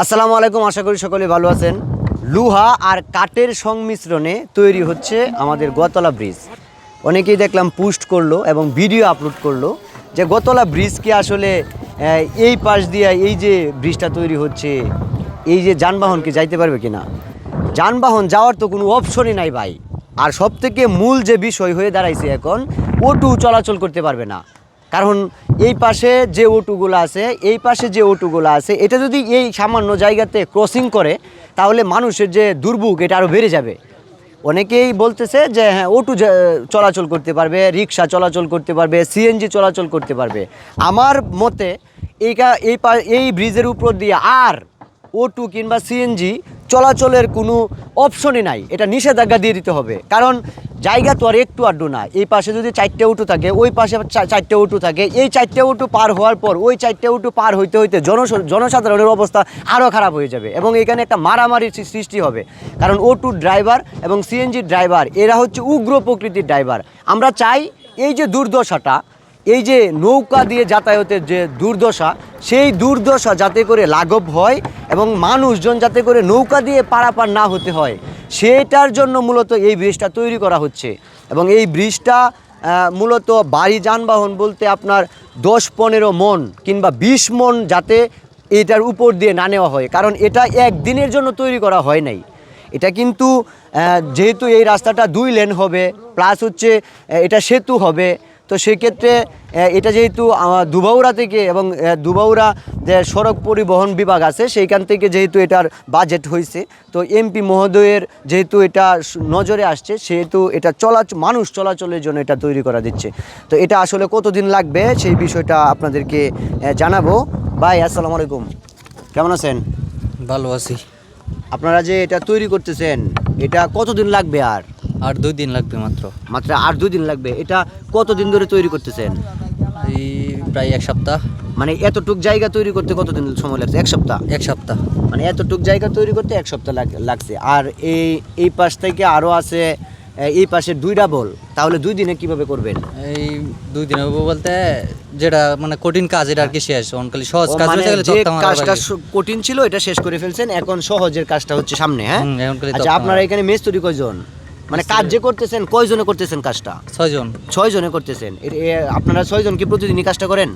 আসসালামু আলাইকুম, আশা করি সকলে ভালো আছেন। লোহা আর কাঠের সংমিশ্রণে তৈরি হচ্ছে আমাদের গোতলা ব্রিজ। অনেকেই দেখলাম পোস্ট করলো এবং ভিডিও আপলোড করলো যে গোতলা ব্রিজ কি আসলে এই পাশ দিয়ে এই যে ব্রিজটা তৈরি হচ্ছে, এই যে যানবাহন কি যাইতে পারবে কিনা? যানবাহন যাওয়ার তো কোনো অপশনই নাই ভাই। আর সবথেকে মূল যে বিষয় হয়ে দাঁড়াইছে এখন, অটো চলাচল করতে পারবে না। কারণ এই পাশে যে অটোগুলো আছে, এই পাশে যে অটোগুলো আছে, এটা যদি এই সামান্য জায়গাতে ক্রসিং করে তাহলে মানুষের যে দুর্ভোগ এটা আরও বেড়ে যাবে। অনেকেই বলতেছে যে হ্যাঁ, অটো চলাচল করতে পারবে, রিক্সা চলাচল করতে পারবে, সিএনজি চলাচল করতে পারবে। আমার মতে এই ব্রিজের উপর দিয়ে আর অটো কিংবা সিএনজি চলাচলের কোনো অপশনই নাই। এটা নিষেধাজ্ঞা দিয়ে দিতে হবে, কারণ জায়গা তো আর একটু আড্ডু না। এই পাশে যদি 4টে অটো থাকে, ওই পাশে 4টে অটো থাকে, এই 4টে অটো পার হওয়ার পর ওই 4টে অটো পার হইতে হইতে জনসাধারণের অবস্থা আরও খারাপ হয়ে যাবে এবং এখানে একটা মারামারির সৃষ্টি হবে। কারণ অটো ড্রাইভার এবং সিএনজি ড্রাইভার এরা হচ্ছে উগ্র প্রকৃতির ড্রাইভার। আমরা চাই এই যে দুর্দশাটা, এই যে নৌকা দিয়ে যাতায়াতের যে দুর্দশা, সেই দুর্দশা যাতে করে লাঘব হয় এবং মানুষজন যাতে করে নৌকা দিয়ে পারাপার না হতে হয়, সেটার জন্য মূলত এই ব্রিজটা তৈরি করা হচ্ছে। এবং এই ব্রিজটা মূলত ভারী যানবাহন বলতে আপনার 10-15 মন কিংবা 20 মন যাতে এটার উপর দিয়ে না নেওয়া হয়, কারণ এটা একদিনের জন্য তৈরি করা হয় নাই। এটা কিন্তু যেহেতু এই রাস্তাটা 2 লেন হবে, প্লাস হচ্ছে এটা সেতু হবে, তো সেক্ষেত্রে এটা যেহেতু দুবাউড়া থেকে এবং দুবাউড়া যে সড়ক পরিবহন বিভাগ আছে সেইখান থেকে যেহেতু এটার বাজেট হয়েছে, তো এমপি মহোদয়ের যেহেতু এটা নজরে আসছে, সেহেতু এটা মানুষ চলাচলের জন্য এটা তৈরি করা দিচ্ছে। তো এটা আসলে কতদিন লাগবে সেই বিষয়টা আপনাদেরকে জানাবো। ভাই আসসালামু আলাইকুম, কেমন আছেন? ভালো আছি। আপনারা যে এটা তৈরি করতেছেন, এটা কতদিন লাগবে? আর 2 দিন লাগবে মাত্র। আর 2 দিন লাগবে। এটা কতদিন ধরে তৈরি করতেছেন? এই প্রায় 1 সপ্তাহ। মানে এতটুক জায়গা তৈরি করতে কতদিন সময় লাগছে? 1 সপ্তাহ। 1 সপ্তাহ মানে এতটুক জায়গা তৈরি করতে 1 সপ্তাহ লাগছে। আর এই পাশ থেকে আরও আছে, এই পাশে 2 ডাবল, তাহলে 2 দিনে কিভাবে করবেন? এই 2 দিন হবে বলতে যেটা মানে কঠিন কাজ এটা আর কি শেষ, অনকালি সহজ কাজ মানে হয়ে গেলে যে তখন কাজটা কঠিন ছিল এটা শেষ করে ফেলছেন, এখন সহজের কাজটা হচ্ছে সামনে। হ্যাঁ, আচ্ছা, আপনারা এখানে মিস্ত্রি কয়জন? মানে কাজ যে করতেছেন কয়জনে করতেছেন কাজটা? 6 জন। 6 জনে করতেছেন। আপনারা 6 জন কি প্রতিদিনই কাজটা করেন?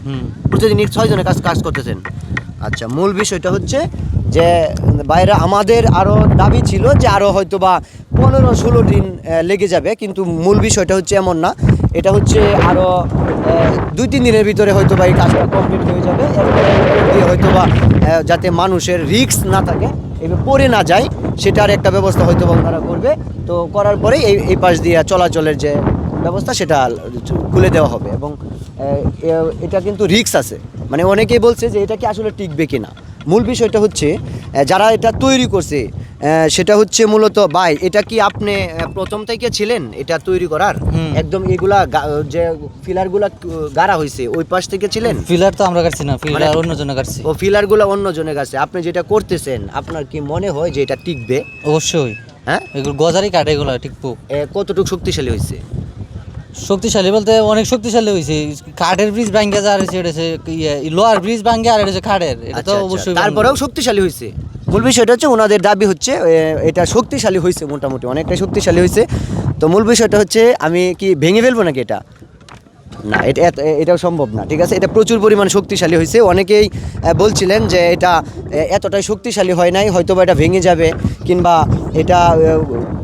প্রতিদিনই 6 জনে কাজ করতেছেন। আচ্ছা, মূল বিষয়টা হচ্ছে যে বাইরে আমাদের আরও দাবি ছিল যে আরও হয়তো বা 15-16 দিন লেগে যাবে, কিন্তু মূল বিষয়টা হচ্ছে এমন না। এটা হচ্ছে আরও 2-3 দিনের ভিতরে হয়তো বা এই কাজটা কমপ্লিট হয়ে যাবে। এরপরে হয়তো বা যাতে মানুষের রিস্ক না থাকে, এবার পড়ে না যায়, সেটার একটা ব্যবস্থা হয়তো বা ওনারা করবে। তো করার পরে এই পাশ দিয়ে চলাচলের যে ব্যবস্থা সেটা খুলে দেওয়া হবে। এবং এটা কিন্তু রিস্ক আছে, মানে অনেকেই বলছে যে এটা কি আসলে টিকবে কিনা। মূল বিষয়টা হচ্ছে যারা এটা তৈরি করছে সেটা হচ্ছে মূলত ভাই, এটা কি আপনি প্রথম থেকে ছিলেন এটা তৈরি করার? একদম এগুলা যে ফিলারগুলা গাড়া হয়েছে ওই পাশ থেকে ছিলেন? ফিলার তো আমরা কাটছি না, ফিলার অন্য জনে কাটছি। ও, ফিলারগুলো অন্য জনে কাছে। আপনি যেটা করতেছেন আপনার কি মনে হয় যে এটা টিকবে? অবশ্যই। হ্যাঁ, এগুলো গজারি কাটে, এগুলো টিকবো। কতটুকু শক্তিশালী হয়েছে? শক্তিশালী বলতে অনেক শক্তিশালী হয়েছে। কাঠের ব্রিজ ভাঙ্গে যা রয়েছে এটা লোহার ব্রিজ ভাঙ্গে, আর এটা কাঠের, এটা তো অবশ্যই। তারপরেও শক্তিশালী হয়েছে। মূল বিষয়টা হচ্ছে ওনাদের দাবি হচ্ছে এটা শক্তিশালী হয়েছে, মোটামুটি অনেকটাই শক্তিশালী হয়েছে। তো মূল বিষয়টা হচ্ছে আমি কি ভেঙে ফেলবো নাকি এটা? না, এটাও সম্ভব না। ঠিক আছে, এটা প্রচুর পরিমাণ শক্তিশালী হয়েছে। অনেকেই বলছিলেন যে এটা এতটাই শক্তিশালী হয় নাই, হয়তো বা এটা ভেঙে যাবে কিংবা এটা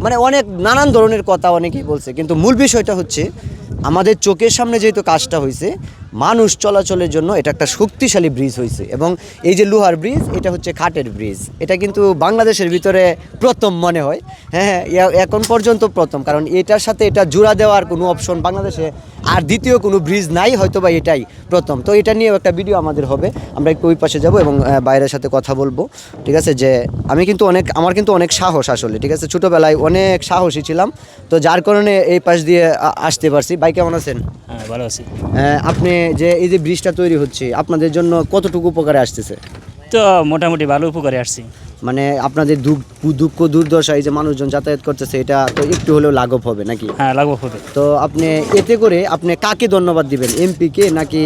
মানে অনেক নানান ধরনের কথা অনেকেই বলছে। কিন্তু মূল বিষয়টা হচ্ছে আমাদের চোখের সামনে যেহেতু কাজটা হয়েছে, মানুষ চলাচলের জন্য এটা একটা শক্তিশালী ব্রিজ হয়েছে। এবং এই যে লোহার ব্রিজ, এটা হচ্ছে কাঠের ব্রিজ। এটা কিন্তু বাংলাদেশের ভিতরে প্রথম মনে হয়। হ্যাঁ, এখন পর্যন্ত প্রথম, কারণ এটার সাথে এটা জোড়া দেওয়ার কোনো অপশন বাংলাদেশে আর দ্বিতীয় কোনো ব্রিজ নাই, হয়তো বা এটাই প্রথম। তো এটা নিয়েও একটা ভিডিও আমাদের হবে, আমরা একটু ওই পাশে যাব এবং বাইরের সাথে কথা বলবো। ঠিক আছে, যে আমার কিন্তু অনেক সাহস আসলে। ঠিক আছে, ছোটোবেলায় অনেক সাহসী ছিলাম, তো যার কারণে এই পাশ দিয়ে আসতে পারছি। ভাই কেমন আছেন? হ্যাঁ, ভালো আছি। আপনি যে এই যে ব্রিজটা তৈরি হচ্ছে আপনাদের জন্য কতটুকু উপকারে আসতেছে? তো মোটামুটি ভালো উপকারে আসছি। মানে আপনাদের দুঃখ দুর্দশা, এই যে মানুষজন যাতায়াত করতেছে, এটা তো একটু হলেও লাঘব হবে নাকি? হ্যাঁ, লাঘব হবে। তো আপনি এতে করে আপনি কাকে ধন্যবাদ দিবেন? এমপি কে নাকি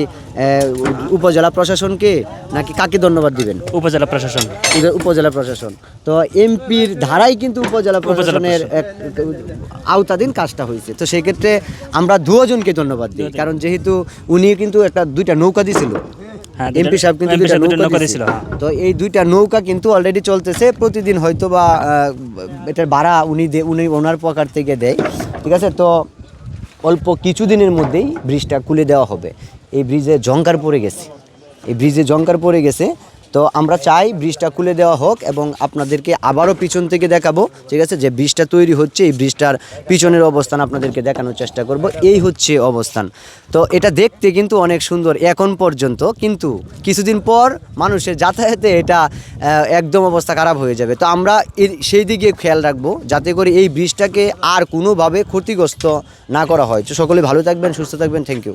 উপজেলা প্রশাসনকে নাকি কাকে ধন্যবাদ দিবেন? উপজেলা প্রশাসন। উপজেলা প্রশাসন তো এমপির ধারাই কিন্তু উপজেলা প্রশাসনের আওতাধীন কাজটা হয়েছে। তো সেই ক্ষেত্রে আমরা দুজনকে ধন্যবাদ দিই, কারণ যেহেতু উনি কিন্তু দুইটা নৌকা দিছিল, হ্যাঁ, এমপি সাহেব কিন্তু দুইটা নৌকা দিছিল। তো এই দুইটা নৌকা কিন্তু অলরেডি চলতেছে, প্রতিদিন হয়তো বা এটার ভাড়া উনি ওনার পকেট থেকে দেয়, ঠিক আছে। তো অল্প কিছুদিনের মধ্যেই ব্রিজটা খুলে দেওয়া হবে। এই ব্রিজে জংকার পড়ে গেছে, তো আমরা চাই ব্রিজটা খুলে দেওয়া হোক এবং আপনাদেরকে আবারও পিছন থেকে দেখাবো, ঠিক আছে, যে ব্রিজটা তৈরি হচ্ছে। এই ব্রিজটার পিছনের অবস্থান আপনাদেরকে দেখানোর চেষ্টা করব। এই হচ্ছে অবস্থান। তো এটা দেখতে কিন্তু অনেক সুন্দর এখন পর্যন্ত, কিন্তু কিছুদিন পর মানুষের যাতায়াতে এটা একদম অবস্থা খারাপ হয়ে যাবে। তো আমরা সেই দিকে খেয়াল রাখবো যাতে করে এই ব্রিজটাকে আর কোনোভাবে ক্ষতিগ্রস্ত না করা হয়। তো সকলে ভালো থাকবেন, সুস্থ থাকবেন, থ্যাংক ইউ।